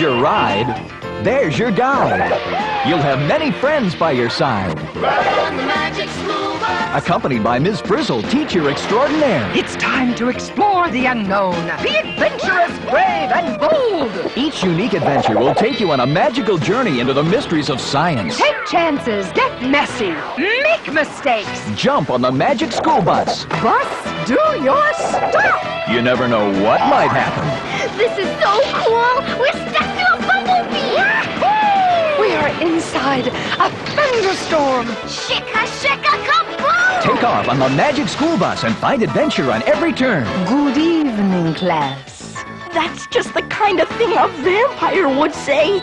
your ride, there's your guide. You'll have many friends by your side. Ride on the magic school bus. Accompanied by Ms. Frizzle, teacher extraordinaire. It's time to explore the unknown. Be adventurous, brave, and bold. Each unique adventure will take you on a magical journey into the mysteries of science. Take chances, get messy, make mistakes. Jump on the magic school bus. Bus, do your stuff. You never know what might happen. This is so cool. We're stuck to a bumblebee. We are inside a thunderstorm. Shika, shika, kaboom! Take off on the magic school bus and find adventure on every turn. Good evening, class. That's just the kind of thing a vampire would say.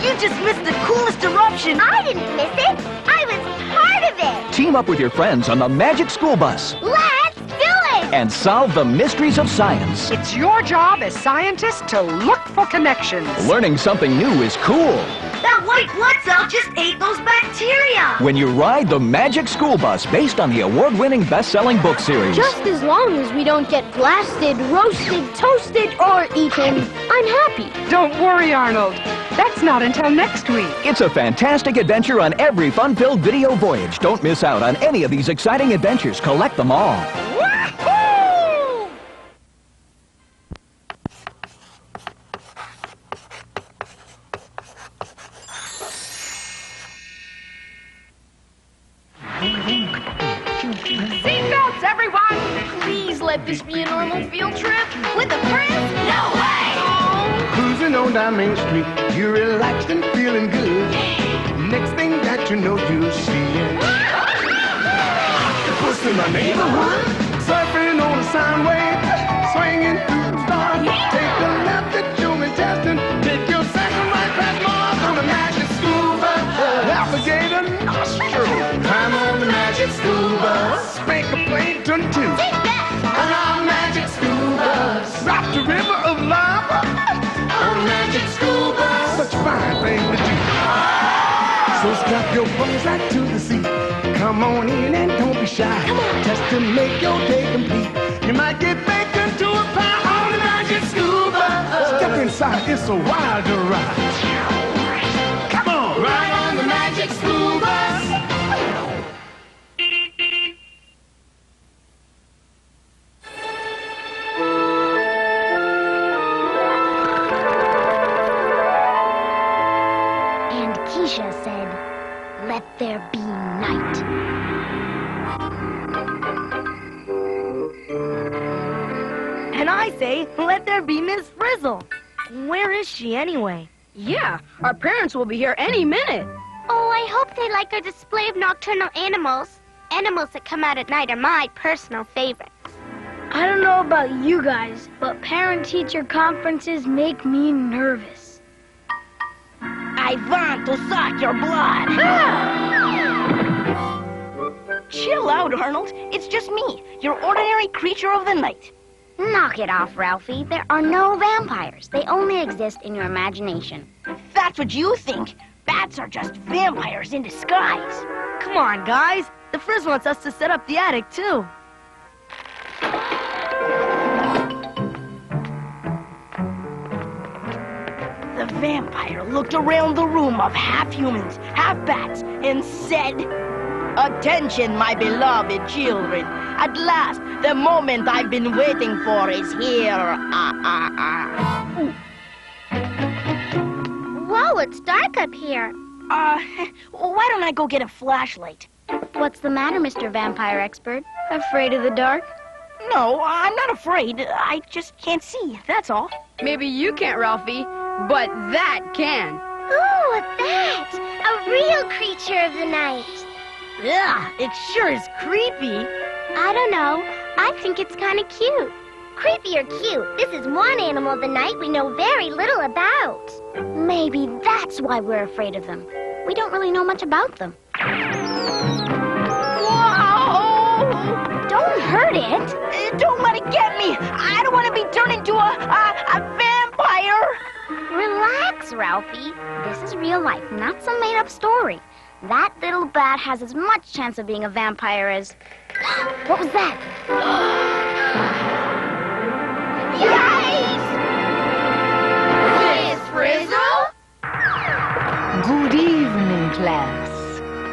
You just missed the coolest eruption. I didn't miss it. I was part of it. Team up with your friends on the magic school bus Let's do it. and solve the mysteries of science. It's your job as scientists to look for connections. Learning something new is cool. That white blood cell just ate those bacteria. When you ride the magic school bus based on the award-winning best-selling book series. Just as long as we don't get blasted, roasted, toasted, or eaten, I'm happy. Don't worry, Arnold. That's not until next week. It's a fantastic adventure on every fun-filled video voyage. Don't miss out on any of these exciting adventures. Collect them all. Woohoo! Seatbelts, everyone! Please let this be a normal field trip. With a friend? No way! Cruising on down Main Street, you're relaxed and feeling good. Next thing that you know, you see it. Octopus in the neighborhood, surfing on a sound wave, swinging through the stars. Take a left at Julie Teston, take your second right past Mars on the magic school bus. Alligator nostril, climb on the magic school bus. Spank a plankton too. Take that! On our magic school bus, rock the river of lava. On a magic school bus, such a fine thing to do. So strap your bums right to the seat. Come on in and don't be shy. Just to make your day complete. You might get baked into a pie on the magic school bus. Step inside, it's a wilder ride. Come on, ride on the magic school bus. And Keisha said, let there be night. And I say, let there be Miss Frizzle. Where is she anyway? Yeah, our parents will be here any minute. Oh, I hope they like our display of nocturnal animals. Animals that come out at night are my personal favorites. I don't know about you guys, but parent-teacher conferences make me nervous. I want to suck your blood. Chill out, Arnold. It's just me, your ordinary creature of the night. Knock it off, Ralphie. There are no vampires. They only exist in your imagination. That's what you think. Bats are just vampires in disguise. Come on, guys. The Frizz wants us to set up the attic, too. The vampire looked around the room of half humans, half bats, and said, "Attention, my beloved children. At last, the moment I've been waiting for is here. Whoa, it's dark up here. Why don't I go get a flashlight?" What's the matter, Mr. Vampire Expert? Afraid of the dark? No, I'm not afraid. I just can't see, that's all. Maybe you can't, Ralphie, but that can. Ooh, that! A real creature of the night. Ugh, it sure is creepy. I don't know. I think it's kind of cute. Creepy or cute, this is one animal of the night we know very little about. Maybe that's why we're afraid of them. We don't really know much about them. Whoa! Don't hurt it. Don't let it get me. I don't want to be turned into a vampire. Relax, Ralphie. This is real life, not some made-up story. That little bat has as much chance of being a vampire as... What was that? Yikes! class.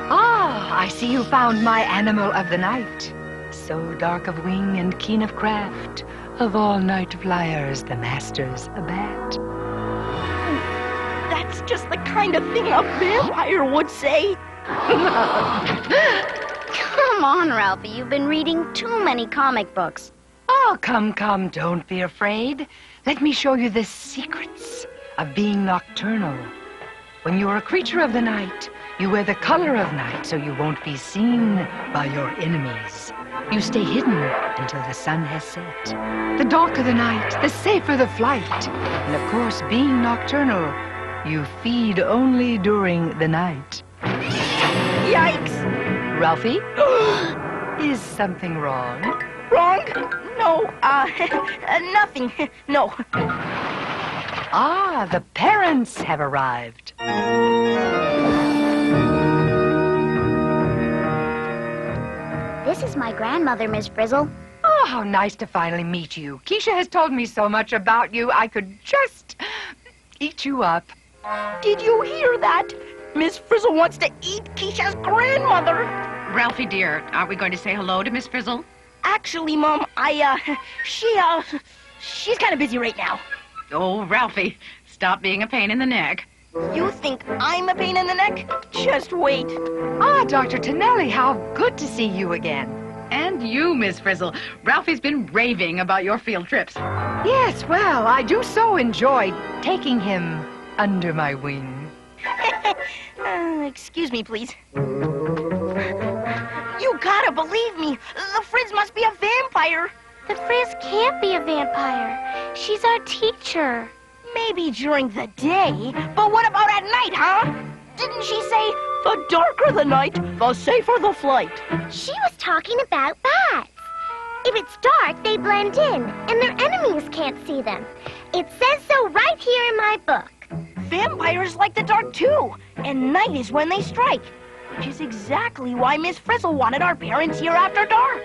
Ah, I see you found my animal of the night. So dark of wing and keen of craft, of all night flyers, the master's a bat. That's just the kind of thing a vampire would say. Come on, Ralphie. You've been reading too many comic books. Oh, come, don't be afraid. Let me show you the secrets of being nocturnal. When you are a creature of the night, you wear the color of night so you won't be seen by your enemies. You stay hidden until the sun has set. The darker the night, the safer the flight. And of course, being nocturnal, you feed only during the night. Yikes! Ralphie? Is something wrong? Wrong? No, nothing. No. Ah, the parents have arrived. This is my grandmother, Miss Frizzle. Oh, how nice to finally meet you. Keisha has told me so much about you, I could just eat you up. Did you hear that? Miss Frizzle wants to eat Keisha's grandmother. Ralphie, dear, aren't we going to say hello to Miss Frizzle? Actually, Mom, she's kind of busy right now. Oh, Ralphie, stop being a pain in the neck. You think I'm a pain in the neck? Just wait. Ah, Dr. Tonelli, how good to see you again. And you, Miss Frizzle. Ralphie's been raving about your field trips. Yes, well, I do so enjoy taking him under my wing. Excuse me, please. You gotta believe me. The Frizz must be a vampire. The Frizz can't be a vampire. She's our teacher. Maybe during the day, but what about at night, huh? Didn't she say, the darker the night, the safer the flight? She was talking about bats. If it's dark, they blend in, and their enemies can't see them. It says so right here in my book. Vampires like the dark, too, and night is when they strike, which is exactly why Miss Frizzle wanted our parents here after dark.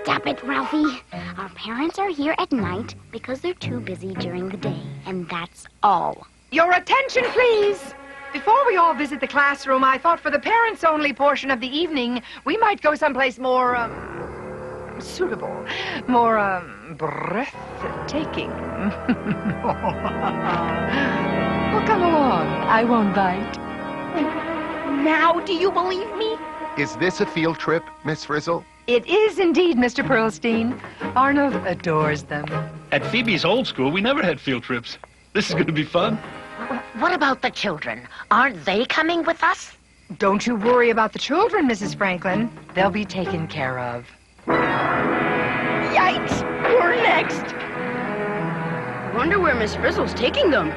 Stop it, Ralphie. Our parents are here at night because they're too busy during the day, and that's all. Your attention, please. Before we all visit the classroom, I thought for the parents-only portion of the evening, we might go someplace more, suitable, more, breathtaking. Well, come along. I won't bite. Now, do you believe me? Is this a field trip, Miss Frizzle? It is indeed, Mr. Pearlstein. Arnold adores them. At Phoebe's old school, we never had field trips. This is going to be fun. What about the children? Aren't they coming with us? Don't you worry about the children, Mrs. Franklin. They'll be taken care of. Yikes! You're next! Wonder where Miss Frizzle's taking them.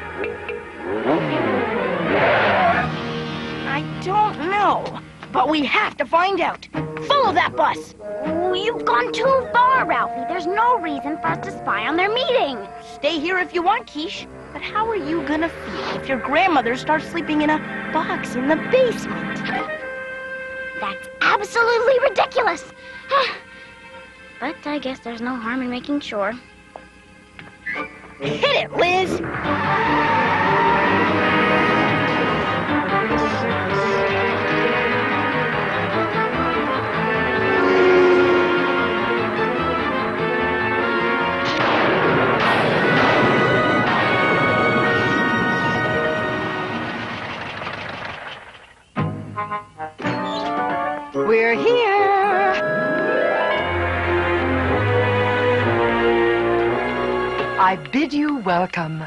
I don't know, but we have to find out. Follow that bus! Oh, you've gone too far, Ralphie. There's no reason for us to spy on their meeting. Stay here if you want, Quiche. But how are you gonna feel if your grandmother starts sleeping in a box in the basement? That's absolutely ridiculous. But I guess there's no harm in making sure. Hit it, Liz! We're here. I bid you welcome.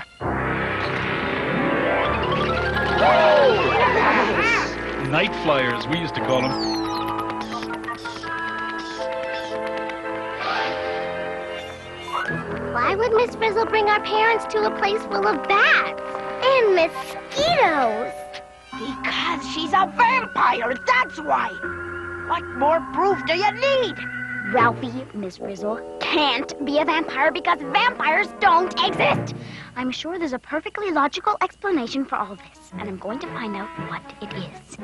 Night flyers, we used to call them. Why would Miss Frizzle bring our parents to a place full of bats and mosquitoes? Because she's a vampire, that's why! What more proof do you need? Ralphie, Miss Frizzle can't be a vampire because vampires don't exist. I'm sure there's a perfectly logical explanation for all this, and I'm going to find out what it is.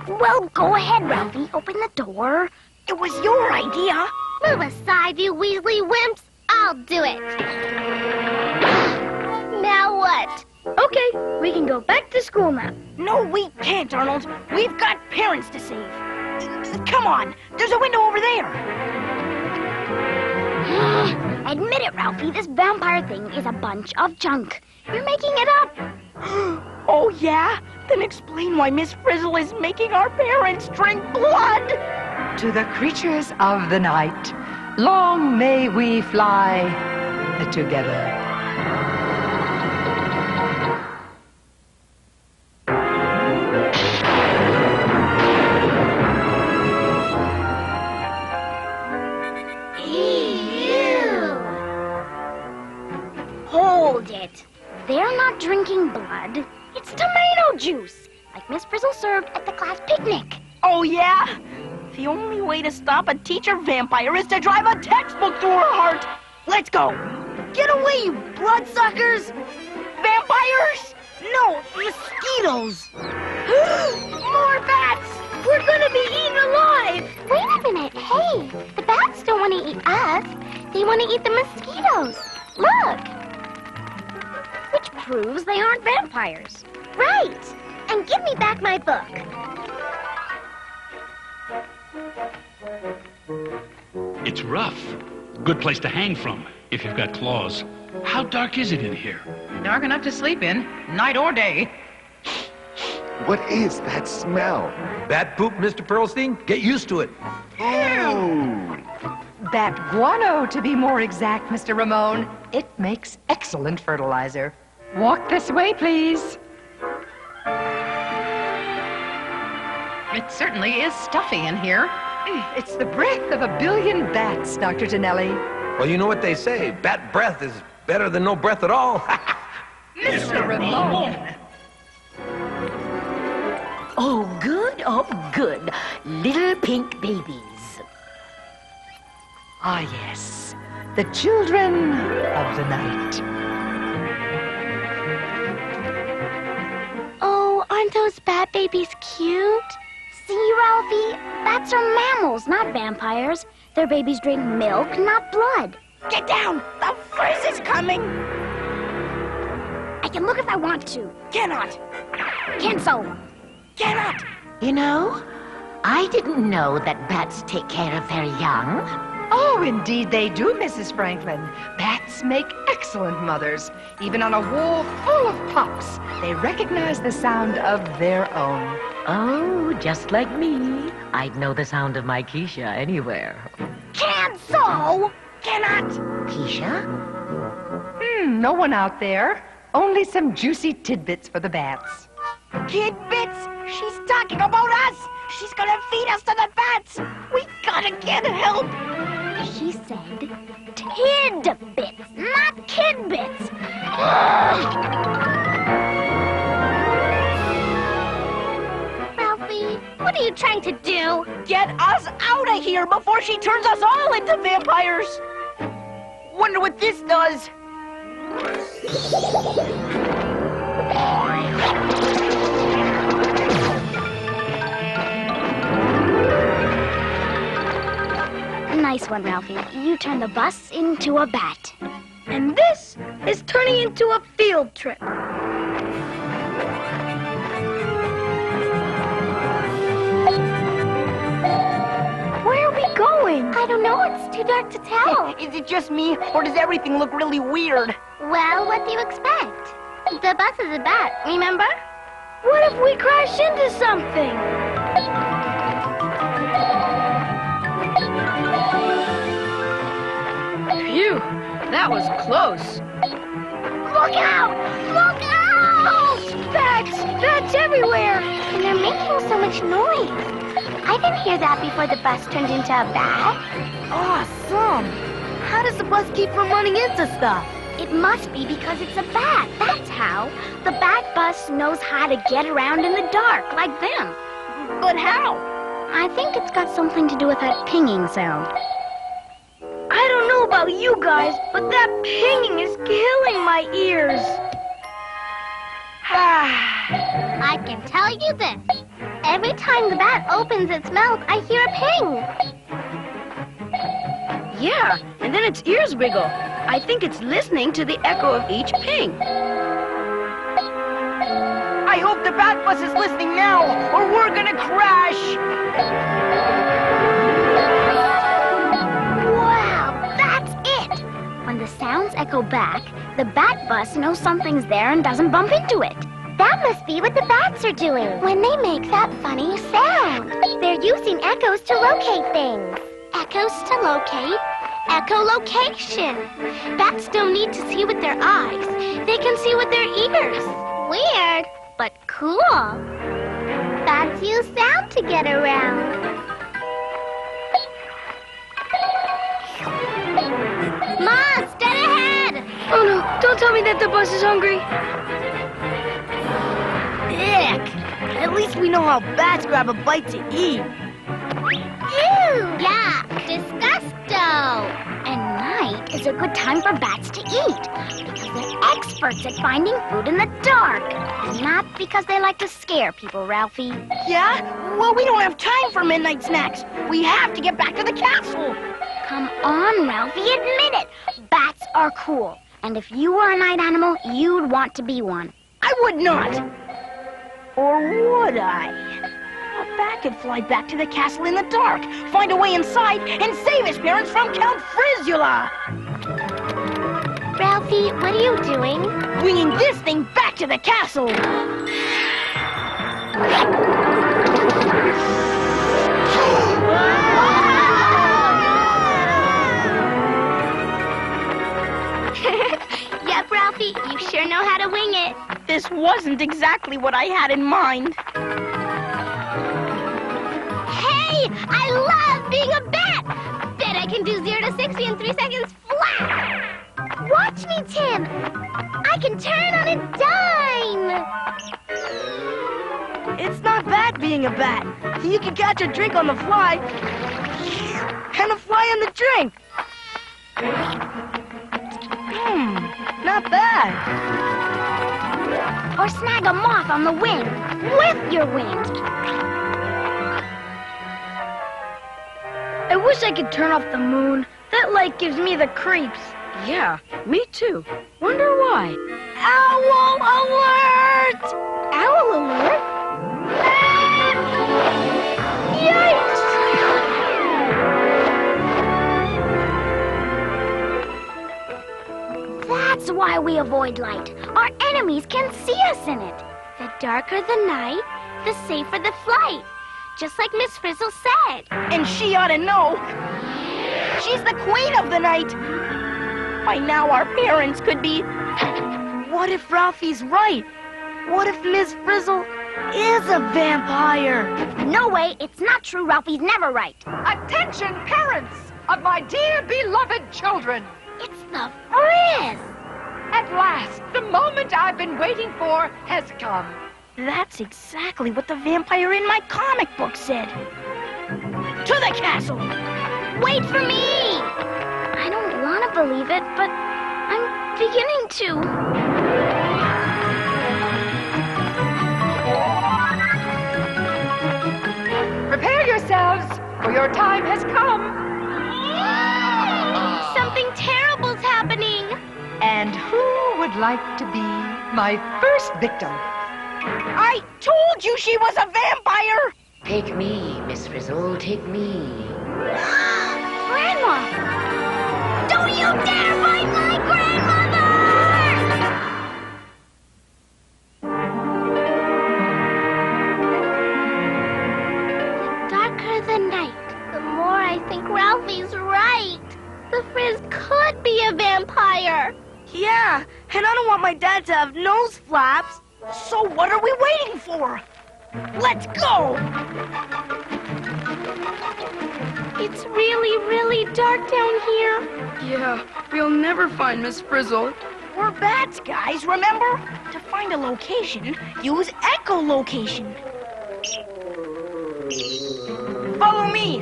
Well, go ahead, Ralphie. Open the door. It was your idea. Move aside, you Weasley wimps. I'll do it. Now what? Okay, we can go back to school now. No, we can't, Arnold. We've got parents to save. Come on, there's a window over there. Admit it, Ralphie, this vampire thing is a bunch of junk. You're making it up. Oh, yeah? Then explain why Miss Frizzle is making our parents drink blood. To the creatures of the night, long may we fly together. Hold it. They're not drinking blood. It's tomato juice, like Miss Frizzle served at the class picnic. Oh, yeah? The only way to stop a teacher vampire is to drive a textbook through her heart. Let's go. Get away, you bloodsuckers! Vampires? No, mosquitoes. More bats! We're gonna be eaten alive! Wait a minute, hey! The bats don't want to eat us. They want to eat the mosquitoes. Look! Which proves they aren't vampires. Right! And give me back my book. It's rough. Good place to hang from, if you've got claws. How dark is it in here? Dark enough to sleep in, night or day. What is that smell? Bat poop, Mr. Pearlstein? Get used to it. Ooh. Bat guano, to be more exact, Mr. Ramon. It makes excellent fertilizer. Walk this way, please. It certainly is stuffy in here. It's the breath of a billion bats, Dr. Tonelli. Well, you know what they say. Bat breath is better than no breath at all. Mr. Ramon. Oh, good, little pink babies. Ah, yes, the children of the night. Oh, aren't those bat babies cute? See, Ralphie? Bats are mammals, not vampires. Their babies drink milk, not blood. Get down! The frizz is coming! I can look if I want to. Cannot! Cancel! Cannot! You know, I didn't know that bats take care of their young. Oh, indeed they do, Mrs. Franklin. Bats make excellent mothers. Even on a wall full of pups, they recognize the sound of their own. Oh, just like me. I'd know the sound of my Keisha anywhere. Cancel! Cannot! Keisha? No one out there. Only some juicy tidbits for the bats. Tidbits? She's talking about us! She's gonna feed us to the bats! We gotta get help! She said tidbits, not kidbits. Ralphie, what are you trying to do? Get us out of here before she turns us all into vampires! Wonder what this does? Nice one, Ralphie. You turned the bus into a bat. And this is turning into a field trip. Where are we going? I don't know. It's too dark to tell. Is it just me, or does everything look really weird? Well, what do you expect? The bus is a bat, remember? What if we crash into something? Phew, that was close. Look out! Look out! Bats! Bats everywhere! And they're making so much noise. I didn't hear that before the bus turned into a bat. Awesome! How does the bus keep from running into stuff? It must be because it's a bat. That's how. The bat bus knows how to get around in the dark, like them. But how? I think it's got something to do with that pinging sound. I don't know about you guys, but that pinging is killing my ears. I can tell you this. Every time the bat opens its mouth, I hear a ping. Yeah, and then its ears wiggle. I think it's listening to the echo of each ping. I hope the bat bus is listening now, or we're gonna crash. Wow, that's it! When the sounds echo back, the bat bus knows something's there and doesn't bump into it. That must be what the bats are doing when they make that funny sound. They're using echoes to locate things. Echoes to locate? Echolocation. Bats don't need to see with their eyes. They can see with their ears. Weird, But cool. bats use sound to get around. Ma, dead ahead! Oh no, don't tell me that the bus is hungry. Ick! At least we know how bats grab a bite to eat. Ew! Yeah, disgusto! And night is a good time for bats to eat because they're experts at finding food in the dark. Not because they like to scare people, Ralphie. Yeah? Well, we don't have time for midnight snacks. We have to get back to the castle. Come on, Ralphie, admit it. Bats are cool. And if you were a night animal, you'd want to be one. I would not. Or would I? A bat could fly back to the castle in the dark, find a way inside, and save his parents from Count Frizula. Ralphie, what are you doing? Bringing this thing back to the castle. Yep, Ralphie, you sure know how to wing it. This wasn't exactly what I had in mind. Hey, I love being a bat! Bet I can do 0 to 60 in 3 seconds flat! Watch me, Tim. I can turn on a dime. It's not bad being a bat. You can catch a drink on the fly, and a fly on the drink. Not bad. Or snag a moth on the wing with your wing. I wish I could turn off the moon. That light gives me the creeps. Yeah, me too. Wonder why. Owl alert! Owl alert? Yikes! That's why we avoid light. Our enemies can see us in it. The darker the night, the safer the flight. Just like Miss Frizzle said. And she ought to know. She's the queen of the night. By now our parents could be... What if Ralphie's right? What if Miss Frizzle is a vampire? No way, it's not true. Ralphie's never right. Attention, parents of my dear beloved children. It's the Frizz. At last, the moment I've been waiting for has come. That's exactly what the vampire in my comic book said. To the castle! Wait for me! I don't want to believe it, but I'm beginning to. Prepare yourselves, for your time has come. Something terrible's happening. And who would like to be my first victim? I told you she was a vampire! Take me, Miss Frizzle, take me. Grandma! Don't you dare fight my grandmother! The darker the night, the more I think Ralphie's right. The Frizz could be a vampire. Yeah, and I don't want my dad to have nose flaps. So what are we waiting for? Let's go! It's really, really dark down here. Yeah, we'll never find Miss Frizzle. We're bats, guys, remember? To find a location, use echolocation. Follow me.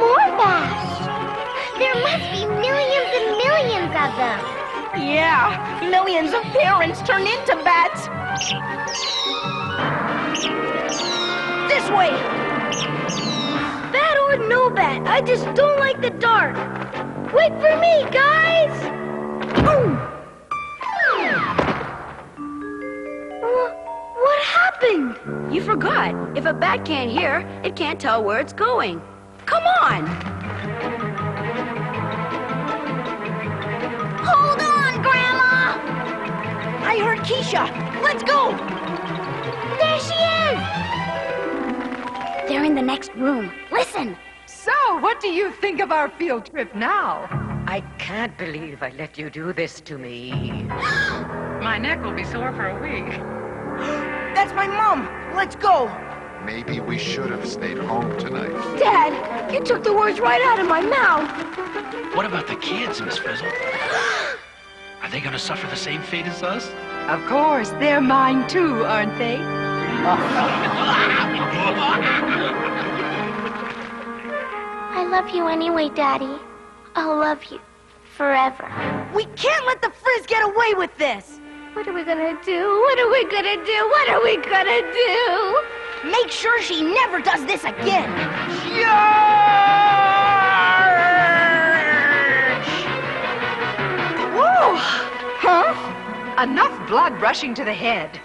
More bats. There must be millions and millions of them. Yeah, millions of parents turn into bats. This way. Bat or no bat, I just don't like the dark. Wait for me, guys! What happened? You forgot. If a bat can't hear, it can't tell where it's going. Come on! Hold on, Grandma! I heard Keisha. Let's go! There she is! They're in the next room. Listen! So, what do you think of our field trip now? I can't believe I let you do this to me. My neck will be sore for a week. That's my mom. Let's go. Maybe we should have stayed home tonight. Dad, you took the words right out of my mouth. What about the kids, Miss Frizzle? Are they going to suffer the same fate as us? Of course, they're mine too, aren't they? I love you anyway, Daddy. I'll love you forever. We can't let the Frizz get away with this. What are we gonna do? What are we gonna do? What are we gonna do? Make sure she never does this again. Whoa! Huh? Enough blood rushing to the head.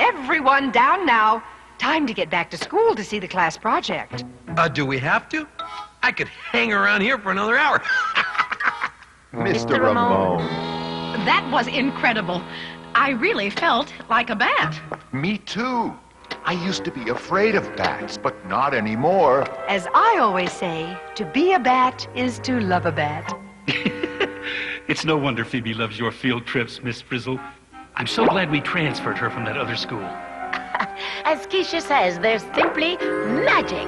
Everyone down now. Time to get back to school to see the class project. Do we have to? I could hang around here for another hour. Mr. Ramon. That was incredible. I really felt like a bat. Me too. I used to be afraid of bats, but not anymore. As I always say, to be a bat is to love a bat. It's no wonder Phoebe loves your field trips, Miss Frizzle. I'm so glad we transferred her from that other school. As Keisha says, there's simply magic.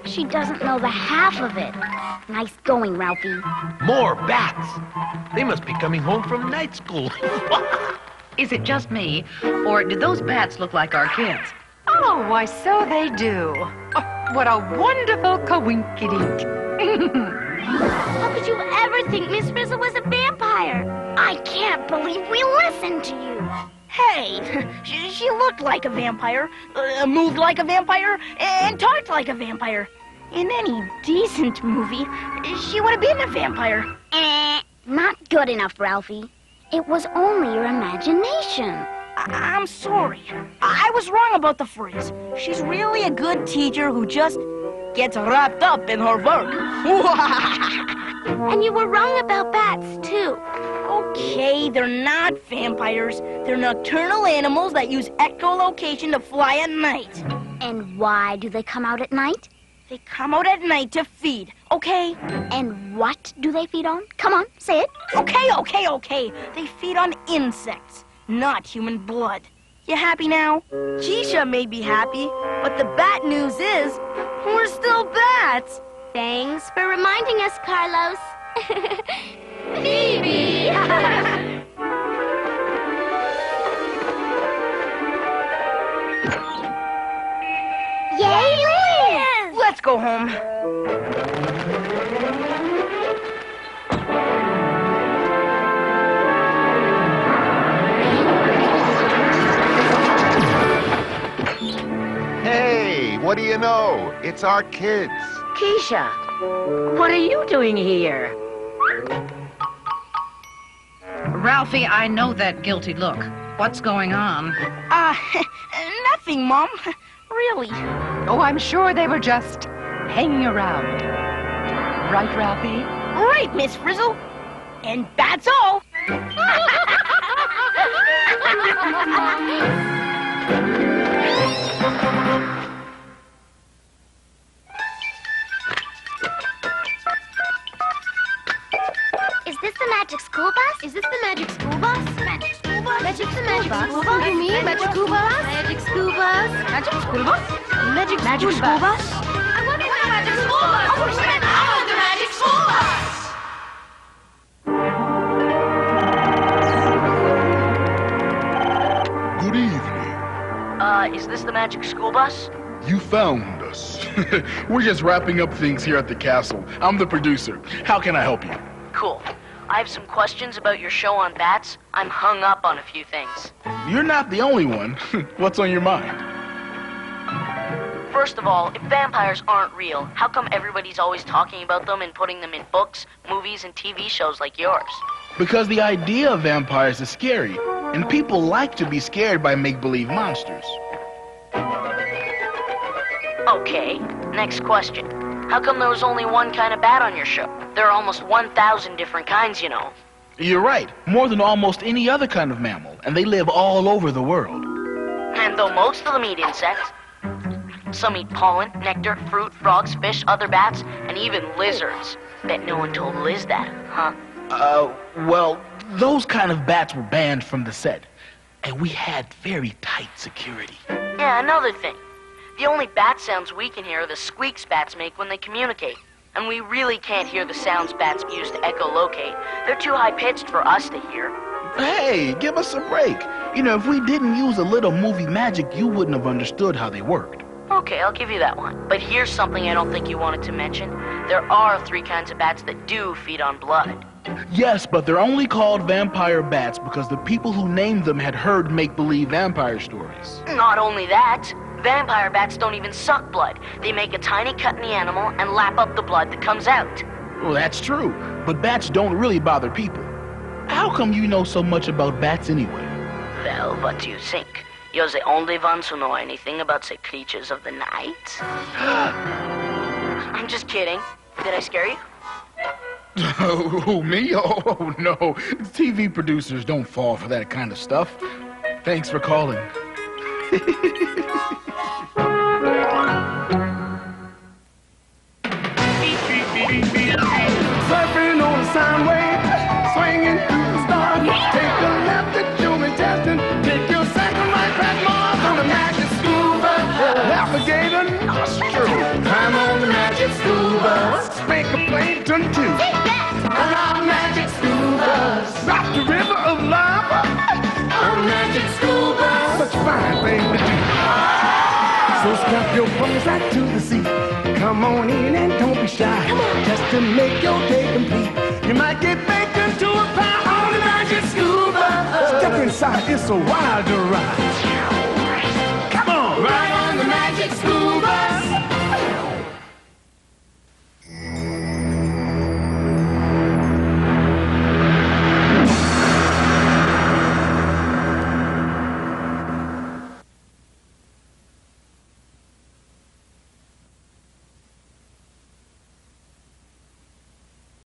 She doesn't know the half of it. Nice going, Ralphie. More bats. They must be coming home from night school. Is it just me, or do those bats look like our kids? Oh, why, so they do. Oh, what a wonderful coinkydink. How could you ever think Miss Frizzle was a vampire? I can't believe we listened to you. Hey, she looked like a vampire, moved like a vampire, and talked like a vampire. In any decent movie, she would have been a vampire. Not good enough, Ralphie. It was only your imagination. I'm sorry. I was wrong about the Frizz. She's really a good teacher who just gets wrapped up in her work. And you were wrong about bats, too. Okay, they're not vampires. They're nocturnal animals that use echolocation to fly at night. And why do they come out at night? They come out at night to feed, okay? And what do they feed on? Come on, say it. Okay. They feed on insects, not human blood. You happy now? Keisha may be happy, but the bad news is, we're still bats. Thanks for reminding us, Carlos. Phoebe! Yay, Liz! Let's go home. Hey, what do you know? It's our kids. Keisha, what are you doing here? Ralphie, I know that guilty look. What's going on? Nothing, Mom. Really. Oh, I'm sure they were just hanging around. Right, Ralphie? Right, Miss Frizzle. And that's all. Is this the magic school bus? Is this the magic school bus? Magic school bus? Magic school bus? You mean magic school bus? Magic school bus? Magic school bus? Magic school bus? I wonder where the magic school bus? I want the magic school bus! Good evening. Is this the magic school bus? You found us. We're just wrapping up things here at the castle. I'm the producer. How can I help you? Cool. I have some questions about your show on bats. I'm hung up on a few things. You're not the only one. What's on your mind? First of all, if vampires aren't real, how come everybody's always talking about them and putting them in books, movies, and TV shows like yours? Because the idea of vampires is scary, and people like to be scared by make-believe monsters. Okay, next question. How come there was only one kind of bat on your show? There are almost 1,000 different kinds, you know. You're right, more than almost any other kind of mammal, and they live all over the world. And though most of them eat insects, some eat pollen, nectar, fruit, frogs, fish, other bats, and even lizards. Bet no one told Liz that, huh? Well, those kind of bats were banned from the set, and we had very tight security. Yeah, another thing. The only bat sounds we can hear are the squeaks bats make when they communicate. And we really can't hear the sounds bats use to echolocate. They're too high-pitched for us to hear. Hey, give us a break. You know, if we didn't use a little movie magic, you wouldn't have understood how they worked. Okay, I'll give you that one. But here's something I don't think you wanted to mention. There are 3 kinds of bats that do feed on blood. Yes, but they're only called vampire bats because the people who named them had heard make-believe vampire stories. Not only that, vampire bats don't even suck blood. They make a tiny cut in the animal and lap up the blood that comes out. Well, that's true, but bats don't really bother people. How come you know so much about bats anyway? Well, what do you think? You're the only ones who know anything about the creatures of the night? I'm just kidding. Did I scare you? Oh, me? Oh, no. TV producers don't fall for that kind of stuff. Thanks for calling. Surfing on a sine wave, swinging through the stars. Take a left at human testing. Take your second right past Mars on the magic scuba. Alligator nostril. Climb on the magic scuba. Spank a plankton too. On magic scuba. Drop the river of lava. On magic scuba. Such a fine thing to do. So strap your bones right to the sea. Come on in and don't be shy. Just to make your day complete. You might get baked into a pie on the magic scuba. Step inside, it's a wilder ride.